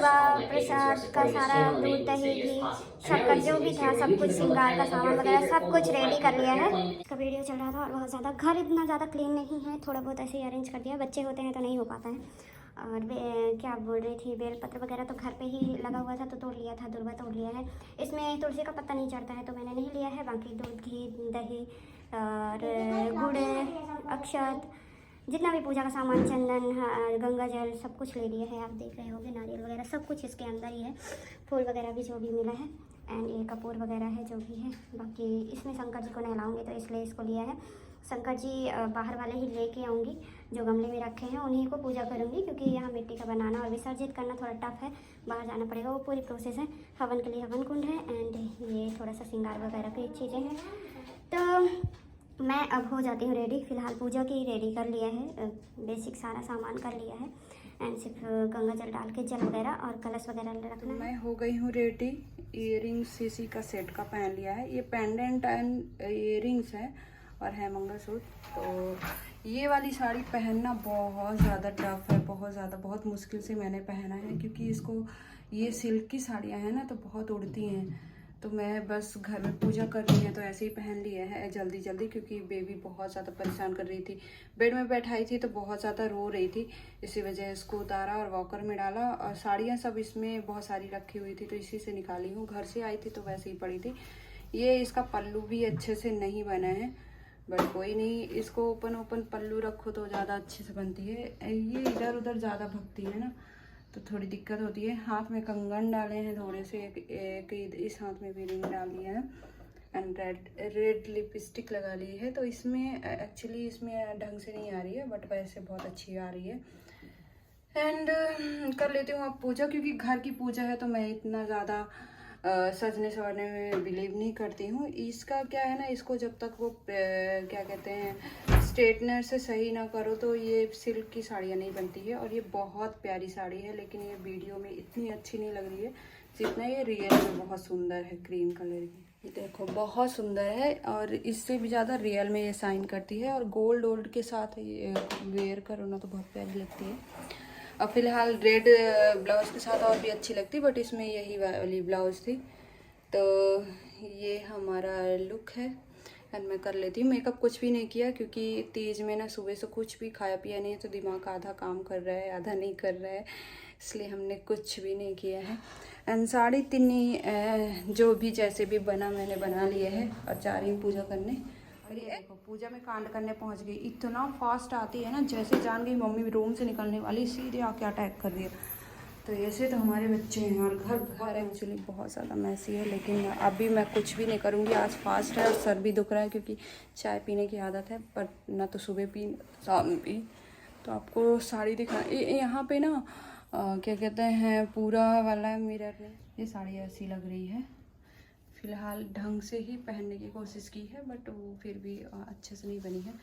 हलवा प्रसाद का सारा दूध दही घी शक्कर जो भी था सब कुछ श्रृंगार का सामान वगैरह सब कुछ रेडी कर लिया है। इसका वीडियो चल रहा था और बहुत ज़्यादा घर इतना ज़्यादा क्लीन नहीं है, थोड़ा बहुत ऐसे ही अरेंज कर दिया, बच्चे होते हैं तो नहीं हो पाता है। और क्या बोल रही थी, बेलपत्र वगैरह तो घर पे ही लगा हुआ था तो तोड़ लिया था, दुर्वा तोड़ लिया है। इसमें तुलसी का पत्ता नहीं चढ़ता है तो मैंने नहीं लिया है, बाकी दूध घी दही और गुड़ अक्षत जितना भी पूजा का सामान चंदन गंगा जल सब कुछ ले लिए है। आप देख रहे होंगे नारियल वगैरह सब कुछ इसके अंदर ही है, फूल वगैरह भी जो भी मिला है एंड ये कपूर वगैरह है जो भी है। बाकी इसमें शंकर जी को नहलाऊंगी तो इसलिए इसको लिया है। शंकर जी बाहर वाले ही लेके आऊँगी, जो गमले में रखे हैं उन्हीं को पूजा करूँगी, क्योंकि यहाँ मिट्टी का बनाना और विसर्जित करना थोड़ा टफ है, बाहर जाना पड़ेगा, वो पूरी प्रोसेस है। हवन के लिए हवन कुंड है एंड ये थोड़ा सा श्रृंगार वगैरह की चीज़ें हैं। तो मैं अब हो जाती हूँ रेडी। फ़िलहाल पूजा की रेडी कर लिया है, बेसिक सारा सामान कर लिया है एंड सिर्फ गंगा जल डाल के जल वगैरह और कलश वगैरह रखना। मैं हो गई हूँ रेडी। ईयरिंग्स सीसी का सेट का पहन लिया है, ये पेंडेंट एंड ईयरिंग्स है और है मंगलसूत्र। तो ये वाली साड़ी पहनना बहुत ज़्यादा टफ है, बहुत ज़्यादा बहुत मुश्किल से मैंने पहना है, क्योंकि इसको ये सिल्क की साड़ियाँ हैं ना तो बहुत उड़ती हैं। तो मैं बस घर में पूजा कर रही है तो ऐसे ही पहन लिया है जल्दी जल्दी, क्योंकि बेबी बहुत ज़्यादा परेशान कर रही थी। बेड में बैठाई थी तो बहुत ज़्यादा रो रही थी, इसी वजह इसको उतारा और वॉकर में डाला। और साड़ियाँ सब इसमें बहुत सारी रखी हुई थी तो इसी से निकाली हूँ। घर से आई थी तो वैसे ही पड़ी थी। ये इसका पल्लू भी अच्छे से नहीं बना है, बट कोई नहीं, इसको ओपन पल्लू रखो तो ज़्यादा अच्छे से बनती है। ये इधर उधर ज़्यादा भगती है ना तो थोड़ी दिक्कत होती है। हाथ में कंगन डाले हैं थोड़े से, एक इस हाथ में भी रिंग डाल दिया है एंड रेड लिपस्टिक लगा ली है। तो इसमें एक्चुअली इसमें ढंग से नहीं आ रही है, बट वैसे बहुत अच्छी आ रही है। एंड कर लेती हूँ अब पूजा, क्योंकि घर की पूजा है तो मैं इतना ज़्यादा सजने संवरने में बिलीव नहीं करती हूँ। इसका क्या है ना, इसको जब तक वो क्या कहते हैं स्ट्रेटनर से सही ना करो तो ये सिल्क की साड़ियाँ नहीं बनती है। और ये बहुत प्यारी साड़ी है, लेकिन ये वीडियो में इतनी अच्छी नहीं लग रही है जितना ये रियल में बहुत सुंदर है। क्रीम कलर की ये देखो बहुत सुंदर है, और इससे भी ज़्यादा रियल में ये शाइन करती है। और गोल्ड के साथ ये वेयर करो ना तो बहुत प्यारी लगती है। अब फिलहाल रेड ब्लाउज़ के साथ और भी अच्छी लगती, बट इसमें यही वाली ब्लाउज़ थी। तो ये हमारा लुक है एंड मैं कर लेती हूँ मेकअप। कुछ भी नहीं किया क्योंकि तीज में ना सुबह से कुछ भी खाया पिया नहीं है, तो दिमाग आधा काम कर रहा है आधा नहीं कर रहा है, इसलिए हमने कुछ भी नहीं किया है। एंड साड़ी तिन्नी जो भी जैसे भी बना मैंने बना लिया है और जा रही हूँ पूजा करने। और ये देखो पूजा में कांड करने पहुंच गई, इतना फास्ट आती है ना, जैसे जान गई मम्मी रूम से निकलने वाली सीधे आके अटैक कर दिया। तो ऐसे तो हमारे बच्चे हैं। और घर एक्चुअली बहुत ज़्यादा मैसी है, लेकिन अभी मैं कुछ भी नहीं करूँगी। आज फास्ट है और सर भी दुख रहा है क्योंकि चाय पीने की आदत है, पर ना तो सुबह पी शाम में पी। तो आपको साड़ी दिखा यहाँ पे ना क्या कहते हैं पूरा वाला मिरर में ये साड़ी ऐसी लग रही है। फ़िलहाल ढंग से ही पहनने की कोशिश की है, बट वो फिर भी अच्छे से नहीं बनी है।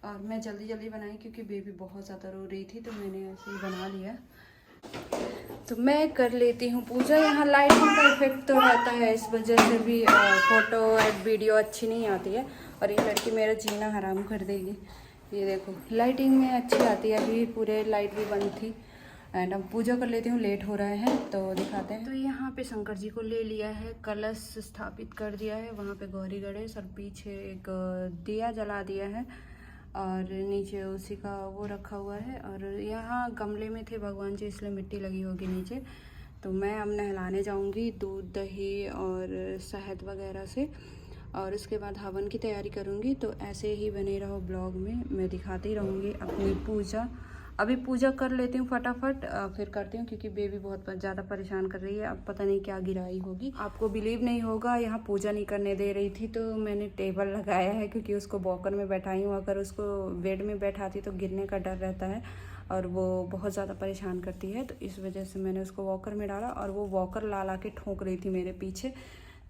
और मैं जल्दी जल्दी बनाई क्योंकि बेबी बहुत ज़्यादा रो रही थी, तो मैंने ऐसे ही बना लिया। तो मैं कर लेती हूँ पूजा। यहाँ लाइटिंग का इफेक्ट तो रहता है, इस वजह से भी फ़ोटो एड वीडियो अच्छी नहीं आती है। और ये लड़की मेरा जीना हराम कर देगी। ये देखो लाइटिंग में अच्छी आती है, अभी पूरे लाइट भी बंद थी। एंड अब पूजा कर लेती हूँ, लेट हो रहा है तो दिखाते हैं। तो यहाँ पे शंकर जी को ले लिया है, कलश स्थापित कर दिया है, वहाँ पे गौरी गणेश और पीछे एक दिया जला दिया है और नीचे उसी का वो रखा हुआ है। और यहाँ गमले में थे भगवान जी, इसलिए मिट्टी लगी होगी नीचे। तो मैं अब नहलाने जाऊँगी दूध दही और शहद वगैरह से, और उसके बाद हवन की तैयारी करूँगी। तो ऐसे ही बने रहो ब्लॉग में, मैं दिखाती रहूँगी अपनी पूजा। अभी पूजा कर लेती हूँ फटाफट, फिर करती हूँ क्योंकि बेबी बहुत ज़्यादा परेशान कर रही है। अब पता नहीं क्या गिराई होगी, आपको बिलीव नहीं होगा। यहाँ पूजा नहीं करने दे रही थी तो मैंने टेबल लगाया है, क्योंकि उसको वॉकर में बैठाई हूँ। अगर उसको बेड में बैठाती तो गिरने का डर रहता है और वो बहुत ज़्यादा परेशान करती है, तो इस वजह से मैंने उसको वॉकर में डाला। और वो वॉकर ला के ठोंक रही थी मेरे पीछे,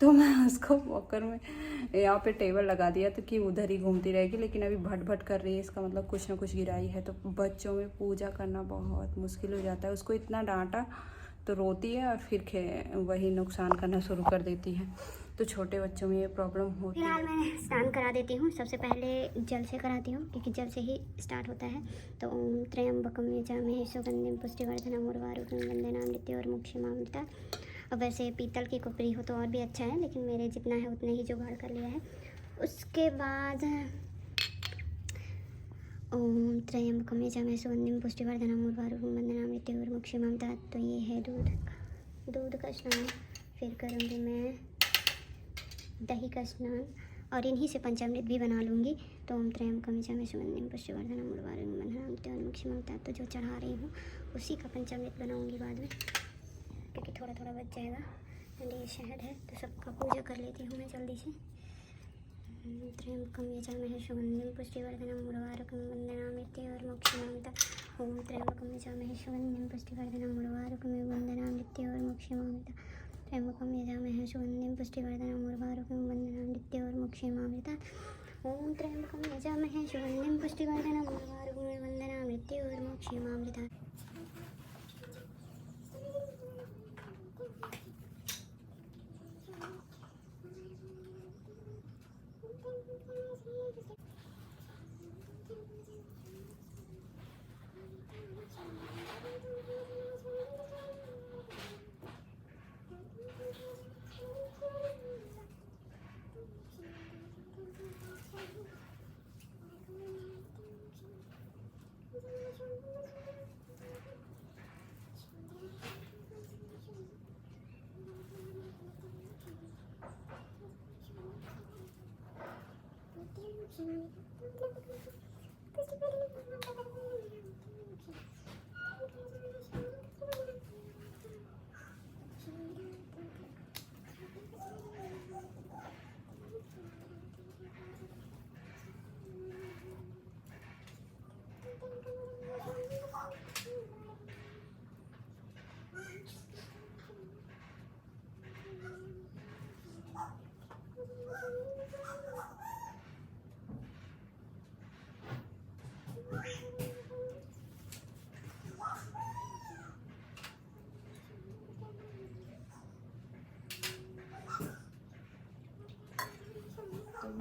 तो मैं उसको वॉकर में यहाँ पे टेबल लगा दिया तो कि उधर ही घूमती रहेगी। लेकिन अभी भट भट कर रही है, इसका मतलब कुछ ना कुछ गिराई है। तो बच्चों में पूजा करना बहुत मुश्किल हो जाता है। उसको इतना डांटा तो रोती है और फिर वही नुकसान करना शुरू कर देती है। तो छोटे बच्चों में ये प्रॉब्लम होती है। फिलहाल मैं स्नान करा देती हूँ। सबसे पहले जल से कराती हूँ क्योंकि जल से ही स्टार्ट होता है। तो ओम त्र्यंबकम यजामहे सुगंधिम पुष्टिवर्धनम उर्वारुकम वंदनामृत्यु और मोक्षमामृता। और वैसे पीतल की कुपरी हो तो और भी अच्छा है, लेकिन मेरे जितना है उतने ही जुगाड़ कर लिया है। उसके बाद ओम त्र्यंबकम यजामहे सुगंधिम पुष्टिवर्धनम उर्वारुकम वंदनामृत्यु और मोक्षमामृता। तो ये है दूध का स्नान। फिर करूँगी मैं दही का स्नान और इन्हीं से पंचामृत भी बना लूँगी। तो ओम त्र्यंबकम यजामहे सुगंधिम पुष्टिवर्धनम उर्वारुकम वंदनामृत्यु और मोक्षमामृता। तो जो चढ़ा रही हूँ उसी का पंचामृत बनाऊँगी बाद में, क्योंकि थोड़ा थोड़ा बच जाएगा। एंड ये शहद है तो सबका पूजा कर लेती हूँ मैं जल्दी से। त्र्यंबकम यजामहे सुगंधिम पुष्टिवर्धनम उर्वारुकम वंदनामृत्यु और मोक्षमामृता। ओम त्र्यंबकम यजामहे सुगंधिम पुष्टिवर्धनम उर्वारुकम वंदनामृत्यु और मोक्षमामृता। त्र्यंबकम यजामहे सुगंधिम पुष्टिवर्धनम उर्वारुकम वंदनामृत्यु और मोक्षमामृता। ओम त्र्यंबकम यजामहे सुगंधिम पुष्टिवर्धनम उर्वारुकम वंदनामृत्यु और मोक्षमामृता।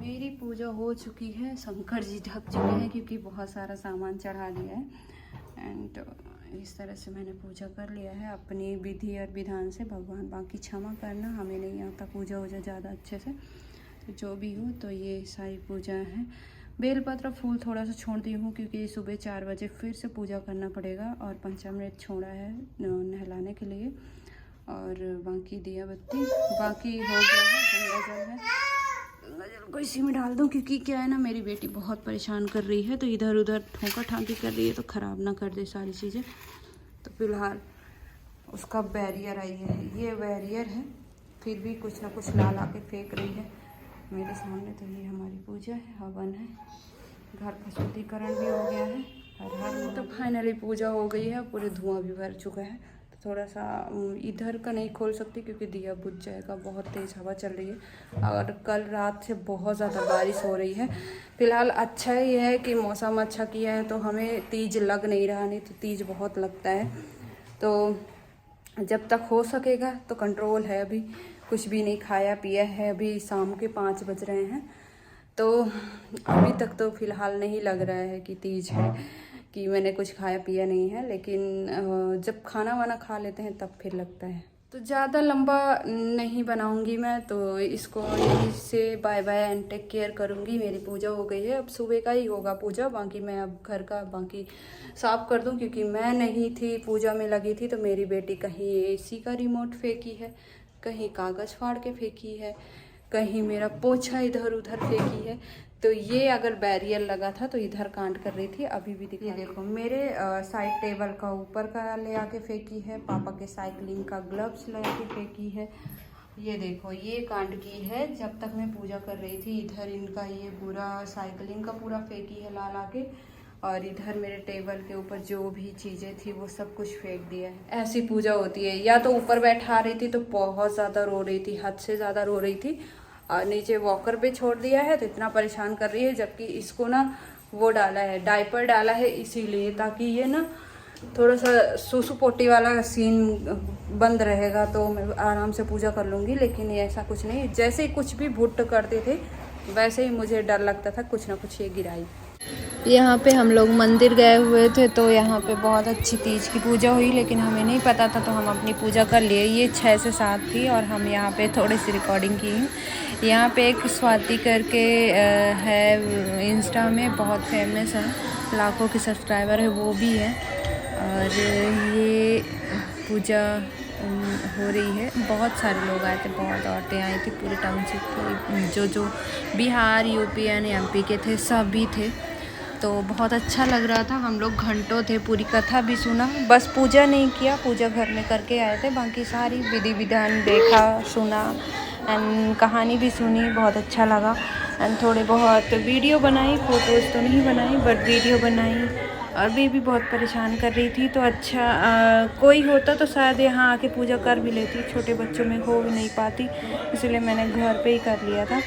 मेरी पूजा हो चुकी है, शंकर जी ढक चुके हैं क्योंकि बहुत सारा सामान चढ़ा दिया है। एंड इस तरह से मैंने पूजा कर लिया है अपनी विधि और विधान से। भगवान बाकी क्षमा करना, हमें नहीं आता पूजा वूजा ज़्यादा अच्छे से, तो जो भी हो। तो ये सारी पूजा है। बेलपत्र फूल थोड़ा सा छोड़ दी हूँ क्योंकि सुबह 4 बजे फिर से पूजा करना पड़ेगा। और पंचामृत छोड़ा है नहलाने के लिए। और बाकी दिया बत्ती बाकी हो गया है। गंगा जल है, गंगा जल को इसी में डाल दूँ क्योंकि क्या है ना, मेरी बेटी बहुत परेशान कर रही है, तो इधर उधर ठोंका ठांकी कर रही है तो ख़राब ना कर दे सारी चीज़ें। तो फिलहाल उसका बैरियर आई है, ये बैरियर है, फिर भी कुछ ना कुछ ला के फेंक रही है मेरे सामने। तो ये हमारी पूजा है, हवन है, घर का शुद्धिकरण भी हो गया है। हर तो फाइनली पूजा हो गई है, पूरे धुआं भी भर चुका है। तो थोड़ा सा इधर का नहीं खोल सकती क्योंकि दिया बुझ जाएगा, बहुत तेज़ हवा चल रही है और कल रात से बहुत ज़्यादा बारिश हो रही है। फिलहाल अच्छा ही है कि मौसम अच्छा किया है, तो हमें तीज लग नहीं रहा, नहीं तो तीज बहुत लगता है। तो जब तक हो सकेगा तो कंट्रोल है। अभी कुछ भी नहीं खाया पिया है, अभी शाम के 5 बज रहे हैं, तो अभी तक तो फ़िलहाल नहीं लग रहा है कि तीज है, कि मैंने कुछ खाया पिया नहीं है। लेकिन जब खाना वाना खा लेते हैं तब फिर लगता है। तो ज़्यादा लंबा नहीं बनाऊंगी मैं, तो इसको यहीं से bye bye and take care करूंगी। मेरी पूजा हो गई है, अब सुबह का ही होगा पूजा, बाकी मैं अब घर का बाकी साफ़ कर दूं क्योंकि मैं नहीं थी, पूजा में लगी थी। तो मेरी बेटी कहीं एसी का रिमोट फेंकी है, कहीं कागज़ फाड़ के फेंकी है, कहीं मेरा पोछा इधर उधर फेंकी है। तो ये अगर बैरियर लगा था तो इधर कांड कर रही थी। अभी भी ये देखो मेरे साइड टेबल का ऊपर का ले आके फेंकी है, पापा के साइकिलिंग का ग्लव्स ले आके फेंकी है। ये देखो ये कांड की है जब तक मैं पूजा कर रही थी। इधर इनका ये पूरा साइकिलिंग का पूरा फेंकी है ला के, और इधर मेरे टेबल के ऊपर जो भी चीज़ें थी वो सब कुछ फेंक दिया है। ऐसी पूजा होती है। या तो ऊपर बैठा रही थी तो बहुत ज़्यादा रो रही थी, हद से ज़्यादा रो रही थी, और नीचे वॉकर पे छोड़ दिया है तो इतना परेशान कर रही है। जबकि इसको ना वो डाला है, डायपर डाला है इसीलिए, ताकि ये ना थोड़ा सा सूसू पोटी वाला सीन बंद रहेगा तो मैं आराम से पूजा कर लूँगी, लेकिन ये ऐसा कुछ नहीं। जैसे ही कुछ भी भुट्ट करते थे वैसे ही मुझे डर लगता था कुछ ना कुछ ये गिराई। यहाँ पे हम लोग मंदिर गए हुए थे तो यहाँ पे बहुत अच्छी तीज की पूजा हुई, लेकिन हमें नहीं पता था तो हम अपनी पूजा कर लिए। ये 6 से 7 थी और हम यहाँ पे थोड़ी सी रिकॉर्डिंग की। यहाँ पे एक स्वाति करके है, इंस्टा में बहुत फेमस है, लाखों के सब्सक्राइबर है, वो भी है। और ये पूजा हो रही है। बहुत सारे लोग आए थे, बहुत औरतें आई थी, पूरे टाउनशिप के जो बिहार, यूपी एंड एमपी के थे सभी थे। तो बहुत अच्छा लग रहा था। हम लोग घंटों थे, पूरी कथा भी सुना, बस पूजा नहीं किया, पूजा घर में करके आए थे। बाकी सारी विधि विधान देखा, सुना एंड कहानी भी सुनी, बहुत अच्छा लगा। एंड थोड़े बहुत वीडियो बनाई, फ़ोटोज़ तो नहीं बनाई बट वीडियो बनाई। और बेबी बहुत परेशान कर रही थी तो अच्छा कोई होता तो शायद यहाँ आके पूजा कर भी लेती, छोटे बच्चों में हो भी नहीं पाती, इसलिए मैंने घर पे ही कर लिया था।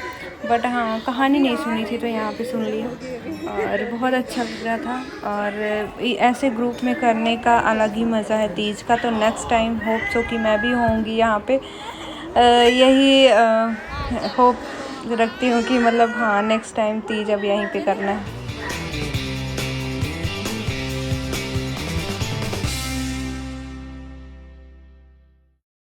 बट हाँ, कहानी नहीं सुनी थी तो यहाँ पे सुन लिया और बहुत अच्छा लग रहा था। और ऐसे ग्रुप में करने का अलग ही मज़ा है तीज का। तो नेक्स्ट टाइम होप सो कि मैं भी होंगी यहाँ पे, यही होप रखती हूँ कि मतलब हाँ नेक्स्ट टाइम तीज अब यहीं पे करना है।